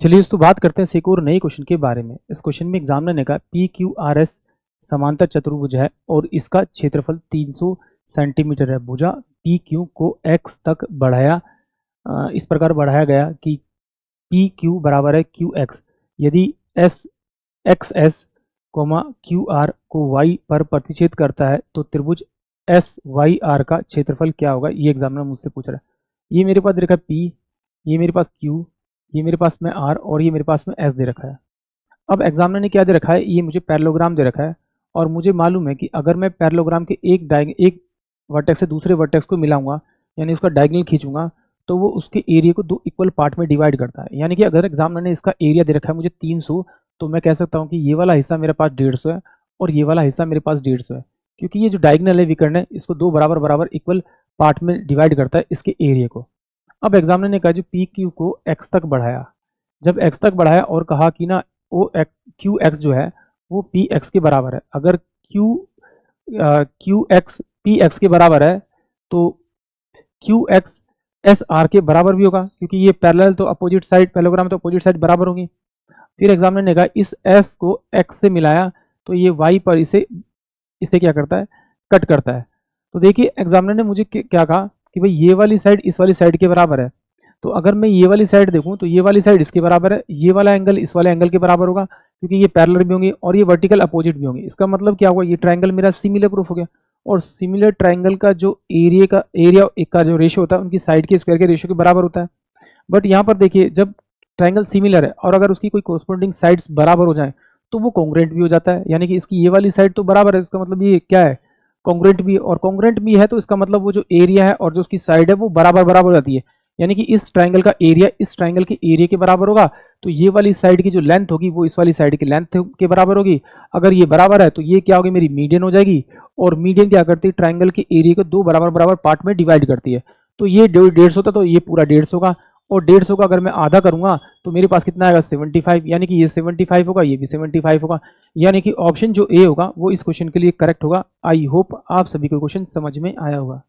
चलिए दोस्तों बात करते हैं एक और नए क्वेश्चन के बारे में। इस क्वेश्चन में एग्जामिनर ने कहा पी क्यू आर एस समांतर चतुर्भुज है और इसका क्षेत्रफल 300 सेंटीमीटर है। भुजा पी क्यू को एक्स तक बढ़ाया इस प्रकार बढ़ाया गया कि पी क्यू बराबर है क्यू एक्स। यदि S X S comma Q R को वाई पर प्रतिच्छेद करता है तो त्रिभुज एस वाई आर का क्षेत्रफल क्या होगा, ये एग्जामिनर मुझसे पूछ रहा है। ये मेरे पास दे रखा है पी, ये मेरे पास क्यू, ये मेरे पास में आर और ये मेरे पास में एस दे रखा है। अब एग्जामिनर ने क्या दे रखा है, ये मुझे पैरेललोग्राम दे रखा है और मुझे मालूम है कि अगर मैं पैरेललोग्राम के एक वर्टेक्स से दूसरे वर्टेक्स को मिलाऊंगा यानी उसका डायगोनल खींचूंगा तो वो उसके एरिया को दो इक्वल पार्ट में डिवाइड करता है। यानी कि अगर एग्जामिनर ने इसका एरिया दे रखा है मुझे 300, तो मैं कह सकता हूँ कि ये वाला हिस्सा मेरे पास 150 है और ये वाला हिस्सा मेरे पास 150 है, क्योंकि ये जो डायगोनल है विकर्ण है इसको दो बराबर बराबर इक्वल पार्ट में डिवाइड करता है इसके एरिया को। अब एग्जामिनर ने कहा जो पी क्यू को एक्स तक बढ़ाया, जब एक्स तक बढ़ाया और कहा कि ना वो क्यू एक्स जो है वो पी एक्स के बराबर है। अगर क्यू एक्स पी एक्स के बराबर है तो क्यू एक्स एस आर के बराबर भी होगा, क्योंकि ये पैरेलल तो अपोजिट साइड पैरेललोग्राम तो अपोजिट साइड बराबर होंगी। फिर एग्जामिनर ने कहा इस एस को एक्स से मिलाया तो ये वाई पर इसे इसे क्या करता है, कट करता है। तो देखिए एग्जामिनर ने मुझे क्या कहा कि भाई ये वाली साइड इस वाली साइड के बराबर है, तो अगर मैं ये वाली साइड देखूं तो ये वाली साइड इसके बराबर है, ये वाला एंगल इस वाले एंगल के बराबर होगा क्योंकि ये पैरेलल भी होंगे और ये वर्टिकल अपोजिट भी होंगे। इसका मतलब क्या हुआ, ये ट्रायंगल मेरा सिमिलर प्रूफ हो गया। और सिमिलर ट्रायंगल का जो एरिया का जो रेशियो होता है उनकी साइड के स्क्वायर के रेशियो के बराबर होता है। बट यहाँ पर देखिए जब ट्रायंगल सिमिलर है और अगर उसकी कोई कोरस्पोंडिंग साइड्स बराबर हो जाए तो वो कॉन्ग्रुएंट भी हो जाता है। यानी कि इसकी ये वाली साइड तो बराबर है, इसका मतलब ये क्या है, कॉन्ग्रुएंट भी। और कॉन्ग्रुएंट भी है तो इसका मतलब वो जो एरिया है और जो उसकी साइड है वो बराबर बराबर हो जाती है। यानी कि इस ट्रायंगल का एरिया इस ट्रायंगल के एरिया के बराबर होगा, तो ये वाली साइड की जो लेंथ होगी वो इस वाली साइड की लेंथ के बराबर होगी। अगर ये बराबर है तो ये क्या होगी, मेरी मीडियन हो जाएगी। और मीडियन क्या करती है, ट्रायंगल के एरिया को दो बराबर बराबर पार्ट में डिवाइड करती है। तो ये 150 था तो ये पूरा 150 का, और 150 का अगर मैं आधा करूंगा तो मेरे पास कितना आएगा 75। यानी कि ये 75 होगा, ये भी 75 होगा। यानी कि ऑप्शन जो ए होगा वो इस क्वेश्चन के लिए करेक्ट होगा। आई होप आप सभी को क्वेश्चन समझ में आया होगा।